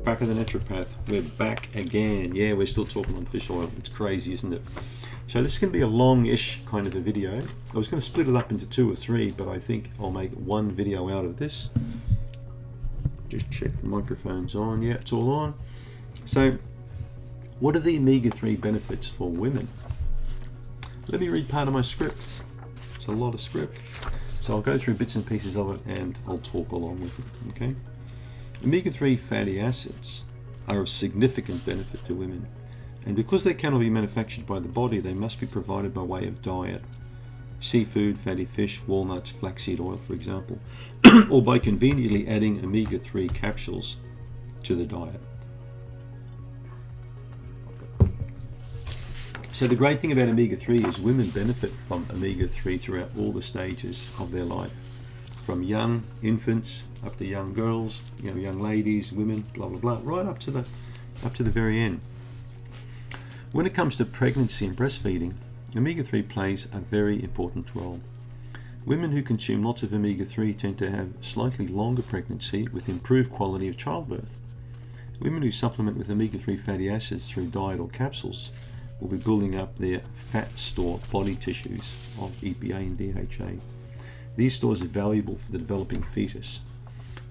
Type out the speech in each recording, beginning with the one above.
back of the naturopath. We're back again. Yeah, we're still talking on fish oil. It's crazy, isn't it? So this is going to be a long-ish kind of a video. I was going to split it up into 2 or 3, but I think I'll make one video out of this. Just check the microphone's on. Yeah, it's all on. So what are the omega-3 benefits for women? Let me read part of my script. It's a lot of script. So I'll go through bits and pieces of it and I'll talk along with it, okay? Omega-3 fatty acids are of significant benefit to women, and because they cannot be manufactured by the body, they must be provided by way of diet. Seafood, fatty fish, walnuts, flaxseed oil, for example, or by conveniently adding omega-3 capsules to the diet. So the great thing about omega-3 is women benefit from omega-3 throughout all the stages of their life, from young infants up to young girls, young ladies, women, blah blah blah, right up to the very end. When it comes to pregnancy and breastfeeding, omega-3 plays a very important role. Women who consume lots of omega-3 tend to have slightly longer pregnancy with improved quality of childbirth. Women who supplement with omega-3 fatty acids through diet or capsules will be building up their fat store body tissues of EPA and DHA. These stores are valuable for the developing fetus,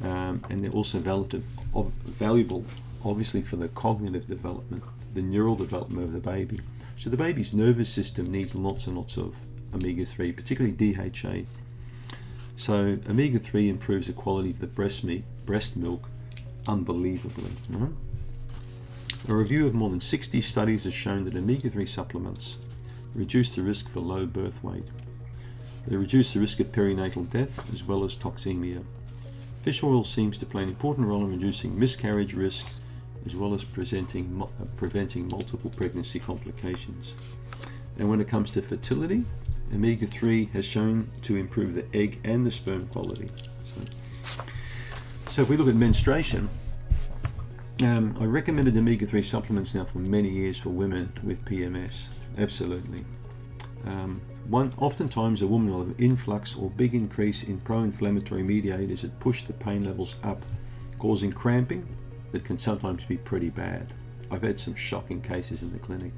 and they're also valuable obviously for the cognitive development, the neural development of the baby. So the baby's nervous system needs lots and lots of omega-3, particularly DHA. So omega-3 improves the quality of the breast milk unbelievably. Right? A review of more than 60 studies has shown that omega-3 supplements reduce the risk for low birth weight. They reduce the risk of perinatal death as well as toxemia. Fish oil seems to play an important role in reducing miscarriage risk as well as preventing multiple pregnancy complications. And when it comes to fertility, omega-3 has shown to improve the egg and the sperm quality. So if we look at menstruation, I recommended omega-3 supplements now for many years for women with PMS. Absolutely. Oftentimes a woman will have an influx or big increase in pro-inflammatory mediators that push the pain levels up, causing cramping that can sometimes be pretty bad. I've had some shocking cases in the clinic.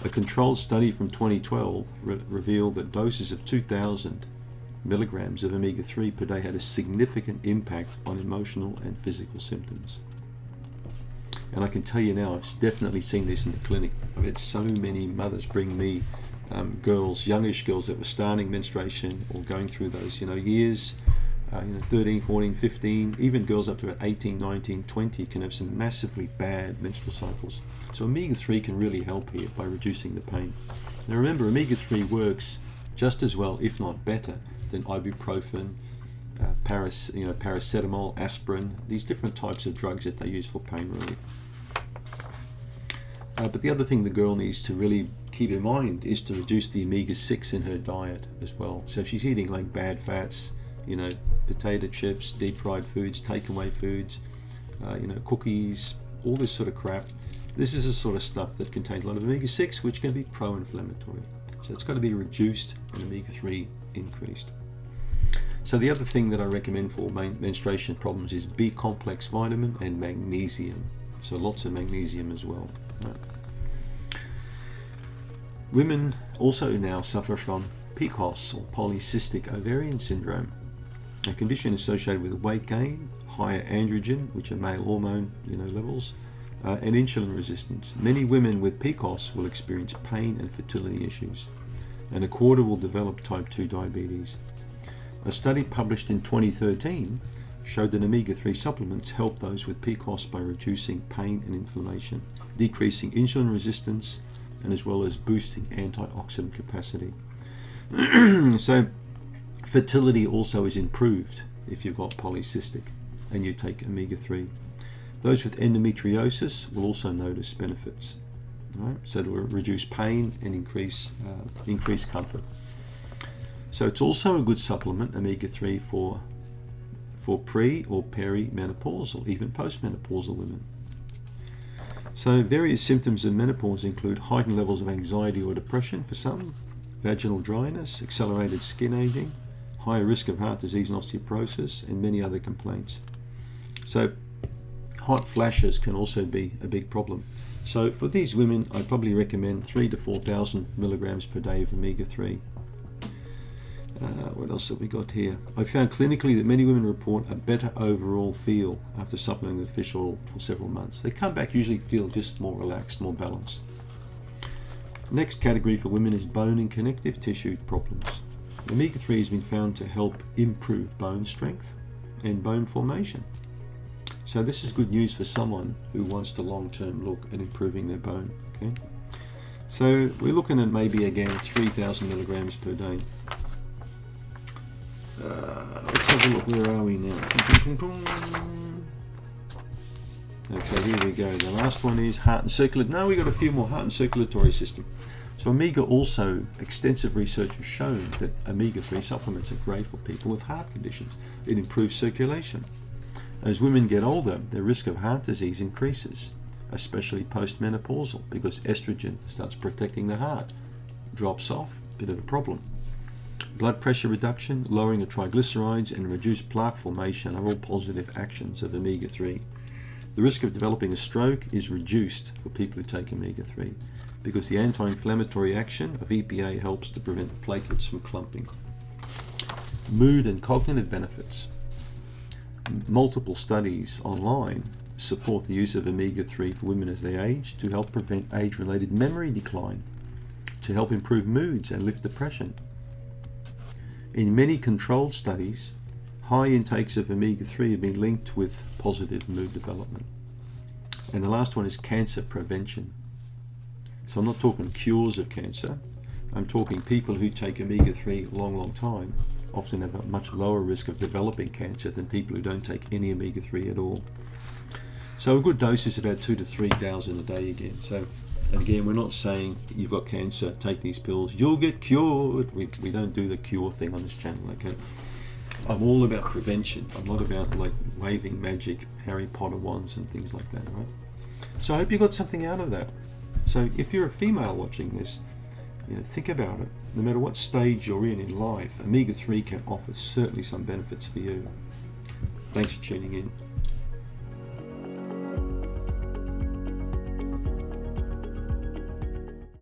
A controlled study from 2012 revealed that doses of 2,000 milligrams of omega-3 per day had a significant impact on emotional and physical symptoms. And I can tell you now, I've definitely seen this in the clinic. I've had so many mothers bring me girls, youngish girls that were starting menstruation or going through those years, 13, 14, 15, even girls up to 18, 19, 20 can have some massively bad menstrual cycles. So omega-3 can really help here by reducing the pain. Now remember, omega-3 works just as well, if not better, than ibuprofen, paracetamol, aspirin, these different types of drugs that they use for pain relief. But the other thing the girl needs to really keep in mind is to reduce the omega-6 in her diet as well. So if she's eating like bad fats, potato chips, deep fried foods, takeaway foods, cookies, all this sort of crap, this is the sort of stuff that contains a lot of omega-6, which can be pro-inflammatory. So it's got to be reduced and omega-3 increased. So the other thing that I recommend for menstruation problems is B-complex vitamin and magnesium. So lots of magnesium as well. Right. Women also now suffer from PCOS, or polycystic ovarian syndrome, a condition associated with weight gain, higher androgen, which are male hormone levels, and insulin resistance. Many women with PCOS will experience pain and fertility issues, and a quarter will develop type 2 diabetes. A study published in 2013 showed that omega-3 supplements help those with PCOS by reducing pain and inflammation, decreasing insulin resistance, and as well as boosting antioxidant capacity. So fertility also is improved if you've got polycystic and you take omega-3. Those with endometriosis will also notice benefits. Right? So it will reduce pain and increase comfort. So it's also a good supplement, omega-3, for pre or perimenopausal, even postmenopausal women. So various symptoms of menopause include heightened levels of anxiety or depression for some, vaginal dryness, accelerated skin aging, higher risk of heart disease and osteoporosis, and many other complaints. So hot flashes can also be a big problem. So for these women, I'd probably recommend 3,000 to 4,000 milligrams per day of omega-3. What else have we got here? I found clinically that many women report a better overall feel after supplementing with fish oil for several months. They come back usually feel just more relaxed, more balanced. Next category for women is bone and connective tissue problems. Omega-3 has been found to help improve bone strength and bone formation. So this is good news for someone who wants to long-term look at improving their bone. Okay, so we're looking at maybe again 3,000 milligrams per day. Let's have a look. Where are we now? Okay, here we go. The last one is heart and circulatory. Now we've got a few more. Heart and circulatory system. So omega also, extensive research has shown that omega-3 supplements are great for people with heart conditions. It improves circulation. As women get older, their risk of heart disease increases, especially postmenopausal, because estrogen starts protecting the heart. Drops off, bit of a problem. Blood pressure reduction, lowering of triglycerides, and reduced plaque formation are all positive actions of omega-3. The risk of developing a stroke is reduced for people who take omega-3 because the anti-inflammatory action of EPA helps to prevent platelets from clumping. Mood and cognitive benefits. Multiple studies online support the use of omega-3 for women as they age to help prevent age-related memory decline, to help improve moods and lift depression. In many controlled studies, high intakes of omega-3 have been linked with positive mood development. And the last one is cancer prevention. So I'm not talking cures of cancer. I'm talking people who take omega-3 a long time often have a much lower risk of developing cancer than people who don't take any omega-3 at all. So a good dose is about 2,000 to 3,000 a day again. So, and again, we're not saying you've got cancer, take these pills, you'll get cured. We don't do the cure thing on this channel, okay? I'm all about prevention. I'm not about like waving magic Harry Potter wands and things like that, right? So I hope you got something out of that. So if you're a female watching this, think about it. No matter what stage you're in life, omega-3 can offer certainly some benefits for you. Thanks for tuning in.